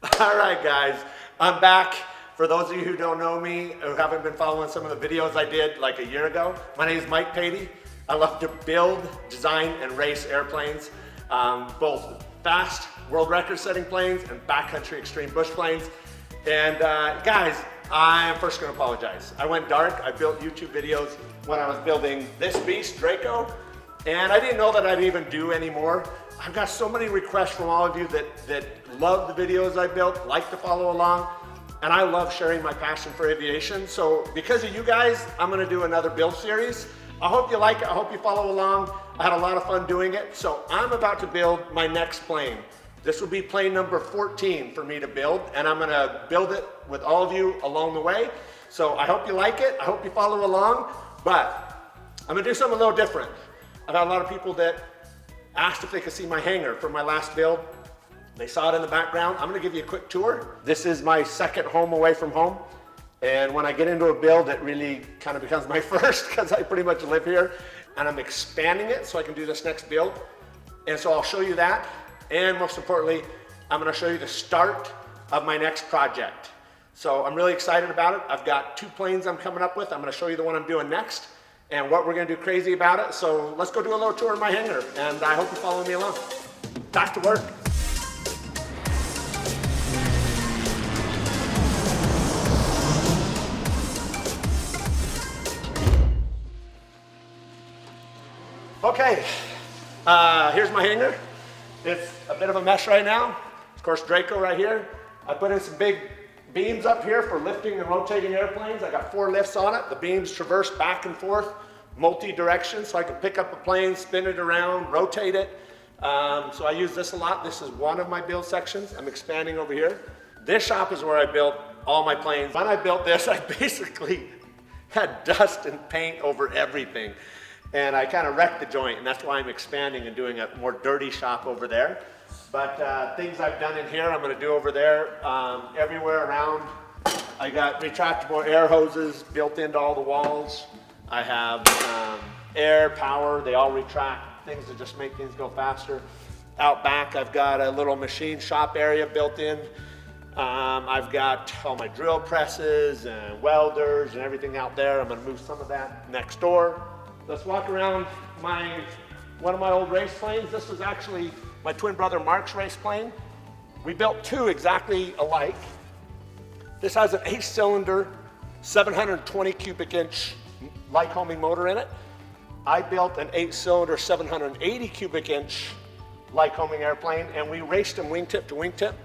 All right, guys, I'm back. For those of you who don't know me, who haven't been following some of the videos I did like a year ago, my name is Mike Patey. I love to build, design, and race airplanes, both fast world record setting planes and backcountry extreme bush planes. And guys, I'm first gonna apologize. I went dark. I built YouTube videos when I was building this beast, Draco, and I didn't know that I'd even do any more. I've got so many requests from all of you that love the videos I built, like to follow along, and I love sharing my passion for aviation. So because of you guys, I'm gonna do another build series. I hope you like it, I hope you follow along. I had a lot of fun doing it. So I'm about to build my next plane. This will be plane number 14 for me to build, and I'm gonna build it with all of you along the way. So I hope you like it, I hope you follow along, but I'm gonna do something a little different. I've had a lot of people that asked if they could see my hangar for my last build. They saw it in the background. I'm gonna give you a quick tour. This is my second home away from home. And when I get into a build, it really kind of becomes my first because I pretty much live here. And I'm expanding it so I can do this next build. And so I'll show you that. And most importantly, I'm gonna show you the start of my next project. So I'm really excited about it. I've got 2 planes I'm coming up with. I'm gonna show you the one I'm doing next and what we're gonna do crazy about it. So let's go do a little tour of my hangar, and I hope you follow me along. Back to work. Okay, here's my hangar. It's a bit of a mess right now. Of course, Draco right here. I put in some big beams up here for lifting and rotating airplanes. I got 4 lifts on it. The beams traverse back and forth, multi-direction, so I can pick up a plane, spin it around, rotate it. So I use this a lot. This is one of my build sections. I'm expanding over here. This shop is where I built all my planes. When I built this, I basically had dust and paint over everything. And I kind of wrecked the joint, and that's why I'm expanding and doing a more dirty shop over there. But things I've done in here, I'm gonna do over there. Everywhere around, I got retractable air hoses built into all the walls. I have air, power, they all retract, things that just make things go faster. Out back, I've got a little machine shop area built in. I've got all my drill presses and welders and everything out there. I'm gonna move some of that next door. Let's walk around one of my old race planes. This was actually my twin brother Mark's race plane. We built 2 exactly alike. This has an 8-cylinder, 720 cubic inch Lycoming motor in it. I built an 8-cylinder, 780 cubic inch Lycoming airplane, and we raced them wingtip to wingtip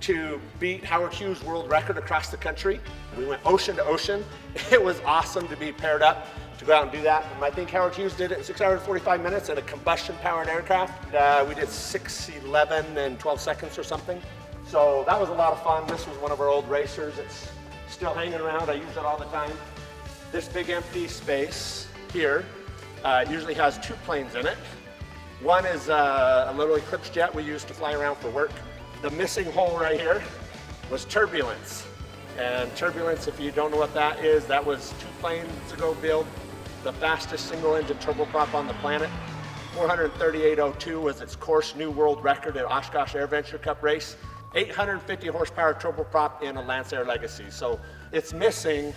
to beat Howard Hughes' world record across the country. We went ocean to ocean. It was awesome to be paired up to go out and do that. And I think Howard Hughes did it in 6 hours and 45 minutes in a combustion powered aircraft. We did 6:11 and 12 seconds or something. So that was a lot of fun. This was one of our old racers. It's still hanging around. I use it all the time. This big empty space here usually has 2 planes in it. One is a little Eclipse jet we use to fly around for work. The missing hole right here was turbulence. And turbulence, if you don't know what that is, that was 2 planes ago built. The fastest single engine turboprop on the planet. 438.02 was its course new world record at Oshkosh Air Venture Cup race. 850 horsepower turboprop in a Lance Air Legacy. So it's missing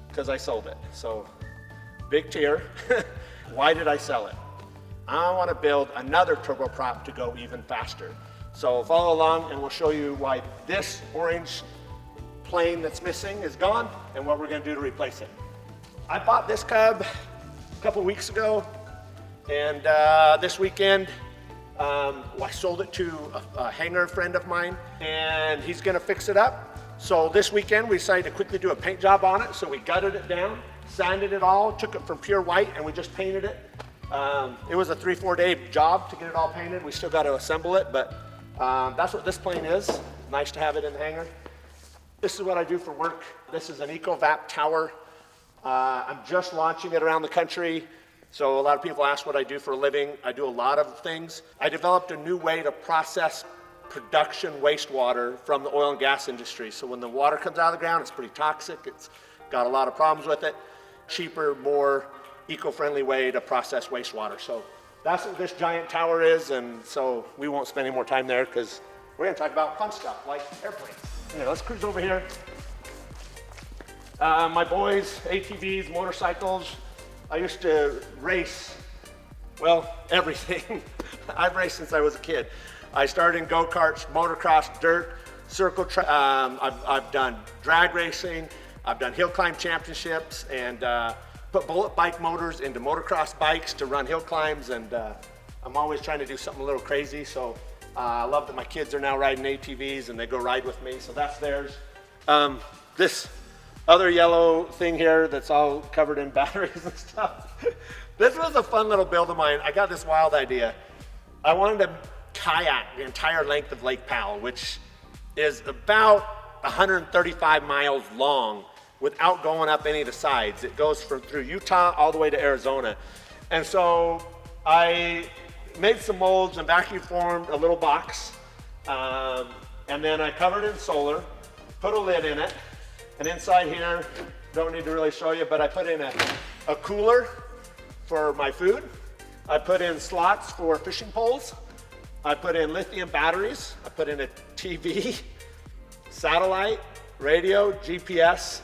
because I sold it. So big tear. Why did I sell it? I want to build another turboprop to go even faster. So follow along and we'll show you why this orange plane that's missing is gone and what we're going to do to replace it. I bought this Cub a couple weeks ago, and this weekend I sold it to a hangar friend of mine, and he's going to fix it up. So this weekend we decided to quickly do a paint job on it. So we gutted it down, sanded it all, took it from pure white, and we just painted it. It was a 3-4 day job to get it all painted. We still got to assemble it, but that's what this plane is. Nice to have it in the hangar. This is what I do for work. This is an EcoVap tower. I'm just launching it around the country. So a lot of people ask what I do for a living. I do a lot of things. I developed a new way to process production wastewater from the oil and gas industry. So when the water comes out of the ground, it's pretty toxic. It's got a lot of problems with it. Cheaper, more eco-friendly way to process wastewater. So that's what this giant tower is, and so we won't spend any more time there because we're gonna talk about fun stuff like airplanes. Anyway, let's cruise over here. My boys, ATVs, motorcycles. I used to race, well, everything. I've raced since I was a kid. I started in go-karts, motocross, dirt, circle track. I've done drag racing. I've done hill climb championships and put bullet bike motors into motocross bikes to run hill climbs. And I'm always trying to do something a little crazy. So I love that my kids are now riding ATVs and they go ride with me. So that's theirs. This other yellow thing here that's all covered in batteries and stuff. This was a fun little build of mine. I got this wild idea. I wanted to kayak the entire length of Lake Powell, which is about 135 miles long without going up any of the sides. It goes through Utah all the way to Arizona. And so I made some molds and vacuum formed a little box. And then I covered it in solar, put a lid in it. And inside here, don't need to really show you, but I put in a cooler for my food. I put in slots for fishing poles. I put in lithium batteries. I put in a TV, satellite, radio, GPS,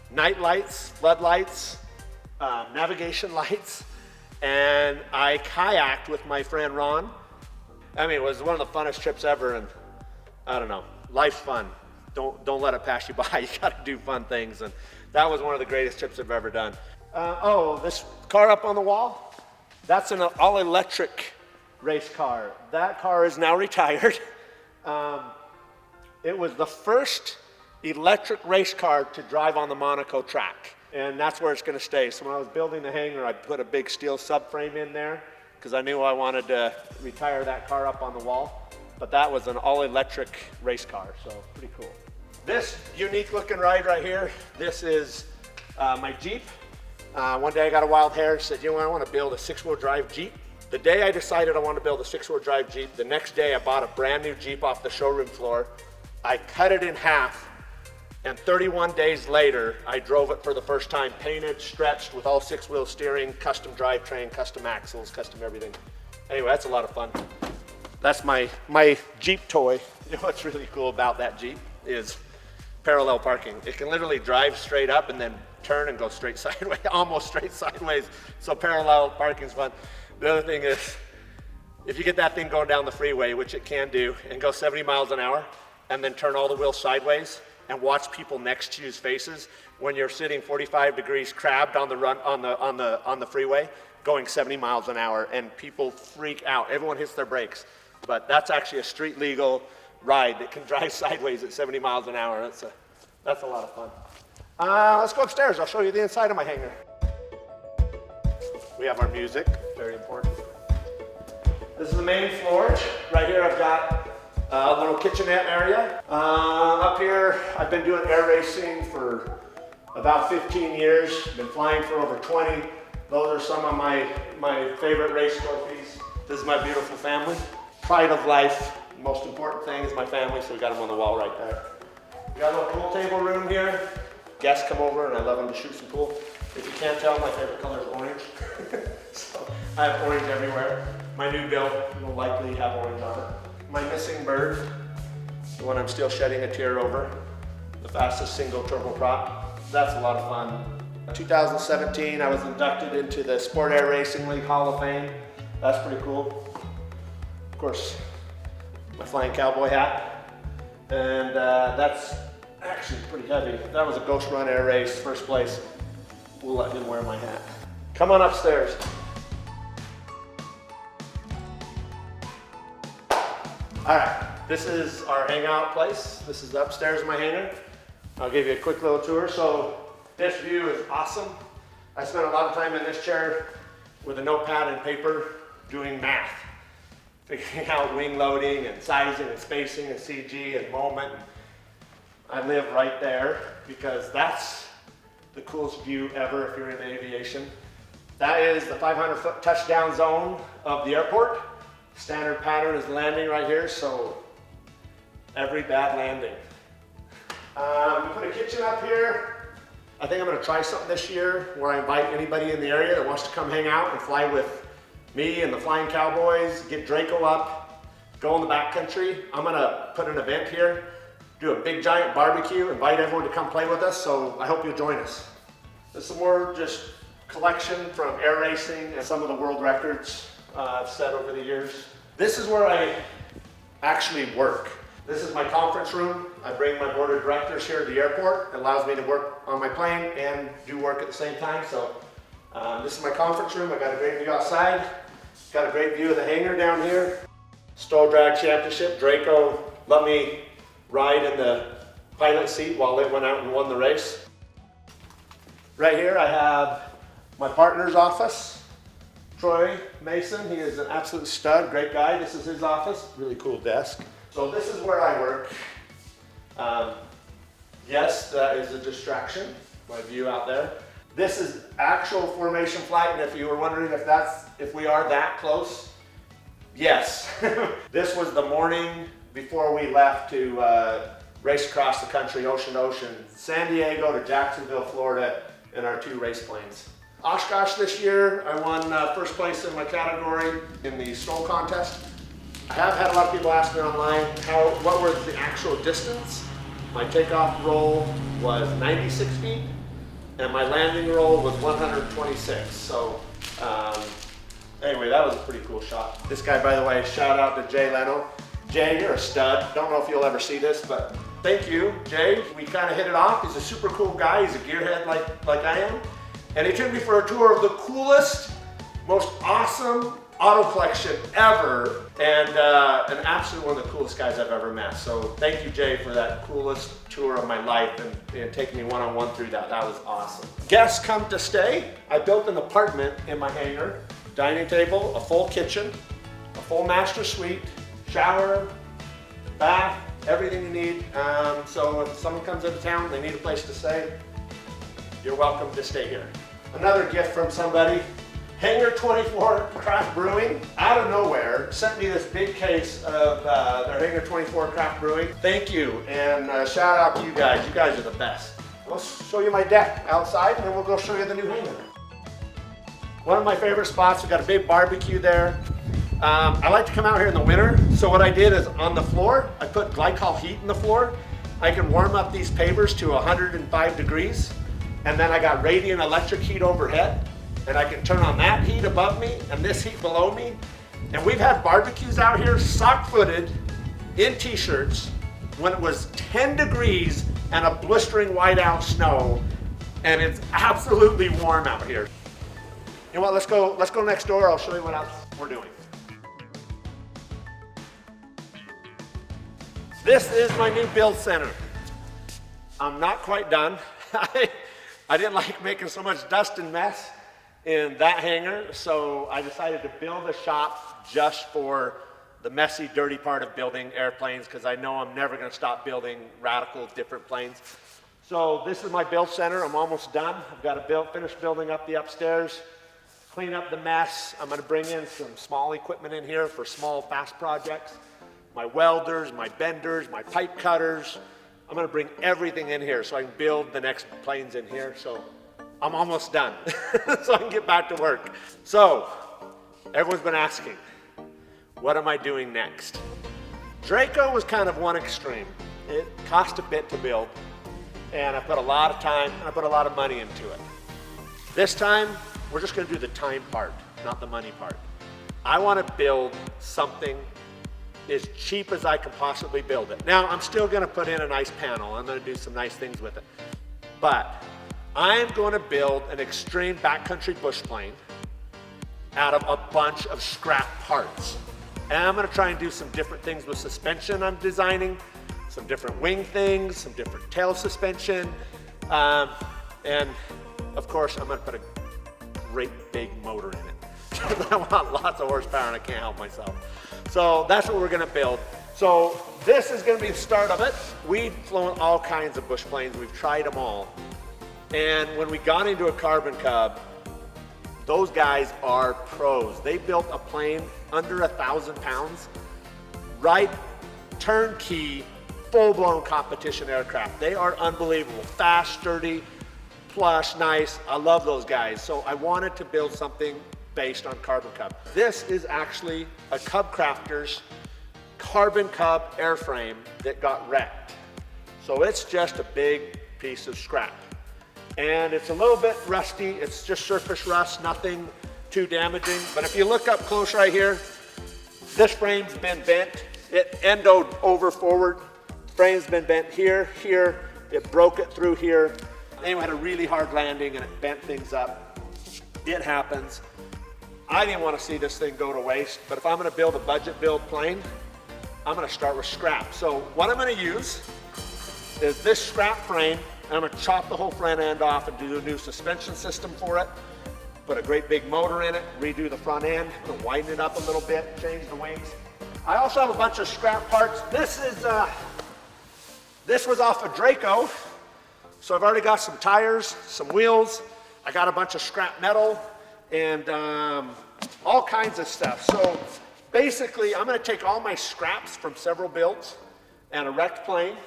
night lights, floodlights, navigation lights, and I kayaked with my friend Ron. I mean, it was one of the funnest trips ever, and I don't know, life's fun. Don't let it pass you by. You got to do fun things, and that was one of the greatest trips I've ever done. Oh, this car up on the wall, that's an all-electric race car. That car is now retired. It was the first electric race car to drive on the Monaco track, and that's where it's going to stay. So when I was building the hangar, I put a big steel subframe in there because I knew I wanted to retire that car up on the wall. But that was an all-electric race car, so pretty cool. This unique looking ride right here, this is my Jeep. One day I got a wild hair, said, you know what, I want to build a 6-wheel drive Jeep. The day I decided I wanted to build a 6-wheel drive Jeep, the next day I bought a brand new Jeep off the showroom floor. I cut it in half, and 31 days later, I drove it for the first time, painted, stretched with all 6-wheel steering, custom drivetrain, custom axles, custom everything. Anyway, that's a lot of fun. That's my Jeep toy. You know what's really cool about that Jeep is parallel parking. It can literally drive straight up and then turn and go straight sideways, almost straight sideways. So parallel parking's fun. The other thing is, if you get that thing going down the freeway, which it can do, and go 70 miles an hour, and then turn all the wheels sideways, and watch people next to you's faces when you're sitting 45 degrees crabbed on the freeway, going 70 miles an hour, and people freak out. Everyone hits their brakes. But that's actually a street legal ride that can drive sideways at 70 miles an hour. That's a lot of fun. Let's go upstairs. I'll show you the inside of my hangar. We have our music, very important. This is the main floor. Right here I've got a little kitchenette area. Up here I've been doing air racing for about 15 years. Been flying for over 20. Those are some of my favorite race trophies. This is my beautiful family. Pride of life, most important thing is my family, so we got them on the wall right there. We got a little pool table room here. Guests come over and I love them to shoot some pool. If you can't tell, my favorite color is orange. So I have orange everywhere. My new build will likely have orange on it. My missing bird, the one I'm still shedding a tear over, the fastest single turboprop. That's a lot of fun. In 2017, I was inducted into the Sport Air Racing League Hall of Fame. That's pretty cool. Of course, my flying cowboy hat, and that's actually pretty heavy. That was a Ghost Run Air Race, first place. We'll let him wear my hat. Come on upstairs. All right, this is our hangout place. This is upstairs in my hangar. I'll give you a quick little tour. So this view is awesome. I spent a lot of time in this chair with a notepad and paper doing math, figuring out wing loading and sizing and spacing and CG and moment. I live right there because that's the coolest view ever if you're in aviation. That is the 500-foot touchdown zone of the airport. Standard pattern is landing right here, so every bad landing. We put a kitchen up here. I think I'm gonna try something this year where I invite anybody in the area that wants to come hang out and fly with me and the Flying Cowboys, get Draco up, go in the backcountry. I'm gonna put an event here, do a big giant barbecue, invite everyone to come play with us, so I hope you'll join us. This is more just collection from air racing and some of the world records I've set over the years. This is where I actually work. This is my conference room. I bring my board of directors here at the airport. It allows me to work on my plane and do work at the same time. So this is my conference room. I got a great view outside. Got a great view of the hangar down here. Stow Drag Championship. Draco let me ride in the pilot seat while they went out and won the race. Right here I have my partner's office. Troy Mason, he is an absolute stud, great guy. This is his office, really cool desk. So this is where I work. Yes, that is a distraction, my view out there. This is actual formation flight, and if you were wondering if we are that close, yes. This was the morning before we left to race across the country, ocean to ocean, San Diego to Jacksonville, Florida, in our 2 race planes. Oshkosh this year, I won first place in my category in the stroll contest. I have had a lot of people ask me online what was the actual distance. My takeoff roll was 96 feet, and my landing roll was 126. So anyway, that was a pretty cool shot. This guy, by the way, shout out to Jay Leno. Jay, you're a stud. Don't know if you'll ever see this, but thank you, Jay. We kind of hit it off. He's a super cool guy. He's a gearhead like I am. And he took me for a tour of the coolest, most awesome auto collection ever, and absolutely one of the coolest guys I've ever met. So thank you, Jay, for that coolest tour of my life and taking me one-on-one through that. That was awesome. Guests come to stay. I built an apartment in my hangar, dining table, a full kitchen, a full master suite, shower, bath, everything you need. So if someone comes into town, they need a place to stay, you're welcome to stay here. Another gift from somebody, Hangar 24 Craft Brewing, out of nowhere, sent me this big case of their Hangar 24 Craft Brewing. Thank you, and shout out to you guys. You guys are the best. I'll show you my deck outside, and then we'll go show you the new hangar. One of my favorite spots, we've got a big barbecue there. I like to come out here in the winter, so what I did is on the floor, I put glycol heat in the floor. I can warm up these pavers to 105 degrees. And then I got radiant electric heat overhead, and I can turn on that heat above me and this heat below me. And we've had barbecues out here, sock-footed, in t-shirts, when it was 10 degrees and a blistering whiteout snow, and it's absolutely warm out here. You know what, let's go next door, I'll show you what else we're doing. This is my new build center. I'm not quite done. I didn't like making so much dust and mess in that hangar, so I decided to build a shop just for the messy, dirty part of building airplanes, because I know I'm never going to stop building radical, different planes. So this is my build center. I'm almost done. I've got to finish building up the upstairs, clean up the mess. I'm going to bring in some small equipment in here for small, fast projects. My welders, my benders, my pipe cutters. I'm gonna bring everything in here so I can build the next planes in here. So I'm almost done, so I can get back to work. So everyone's been asking, what am I doing next? Draco was kind of one extreme. It cost a bit to build, and I put a lot of time and I put a lot of money into it. This time, we're just gonna do the time part, not the money part. I wanna build something as cheap as I can possibly build it. Now, I'm still gonna put in a nice panel. I'm gonna do some nice things with it. But I'm gonna build an extreme backcountry bush plane out of a bunch of scrap parts. And I'm gonna try and do some different things with suspension I'm designing, some different wing things, some different tail suspension. And of course, I'm gonna put a great big motor in it. I want lots of horsepower and I can't help myself. So that's what we're gonna build. So this is gonna be the start of it. We've flown all kinds of bush planes. We've tried them all. And when we got into a Carbon Cub, those guys are pros. They built a plane under 1,000 pounds, right, turnkey, full-blown competition aircraft. They are unbelievable, fast, sturdy, plush, nice. I love those guys. So I wanted to build something based on Carbon Cub. This is actually a Cub Crafters carbon Cub Airframe that got wrecked. So it's just a big piece of scrap. And it's a little bit rusty. It's just surface rust, nothing too damaging. But if you look up close right here, this frame's been bent. It endoed over forward. Frame's been bent here, here. It broke it through here. Anyway, had a really hard landing and it bent things up. It happens. I didn't want to see this thing go to waste, but if I'm going to build a budget build plane, I'm going to start with scrap. So what I'm going to use is this scrap frame, and I'm going to chop the whole front end off and do a new suspension system for it, put a great big motor in it, redo the front end, I'm going to widen it up a little bit, change the wings. I also have a bunch of scrap parts. This was off of Draco, so I've already got some tires, some wheels, I got a bunch of scrap metal, and all kinds of stuff. So basically, I'm going to take all my scraps from several builds and a wrecked plane,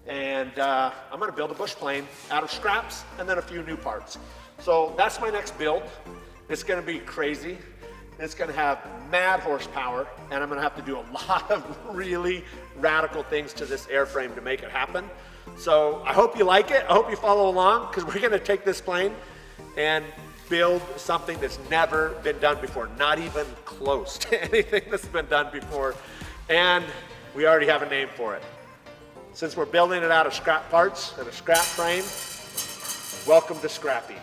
and I'm going to build a bush plane out of scraps and then a few new parts. So that's my next build. It's going to be crazy. It's going to have mad horsepower, and I'm going to have to do a lot of really radical things to this airframe to make it happen. So I hope you like it. I hope you follow along, because we're going to take this plane and build something that's never been done before, not even close to anything that's been done before. And we already have a name for it. Since we're building it out of scrap parts and a scrap frame, welcome to Scrappy.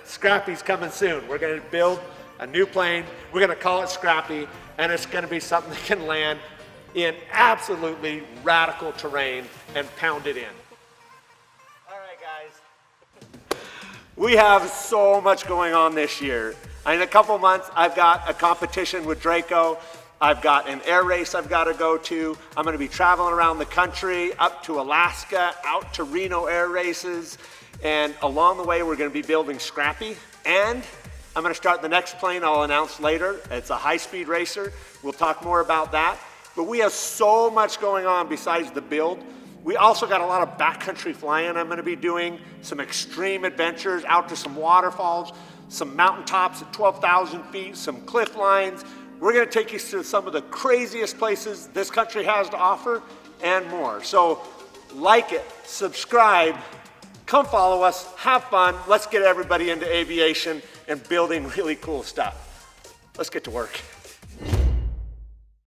Scrappy's coming soon. We're going to build a new plane. We're going to call it Scrappy, and it's going to be something that can land in absolutely radical terrain and pound it in. All right, guys. We have so much going on this year. In a couple months, I've got a competition with Draco. I've got an air race I've got to go to. I'm going to be traveling around the country, up to Alaska, out to Reno air races. And along the way, we're going to be building Scrappy. And I'm going to start the next plane I'll announce later. It's a high-speed racer. We'll talk more about that. But we have so much going on besides the build. We also got a lot of backcountry flying. I'm going to be doing some extreme adventures out to some waterfalls, some mountaintops at 12,000 feet, some cliff lines. We're going to take you to some of the craziest places this country has to offer and more. So like it, subscribe, come follow us, have fun. Let's get everybody into aviation and building really cool stuff. Let's get to work.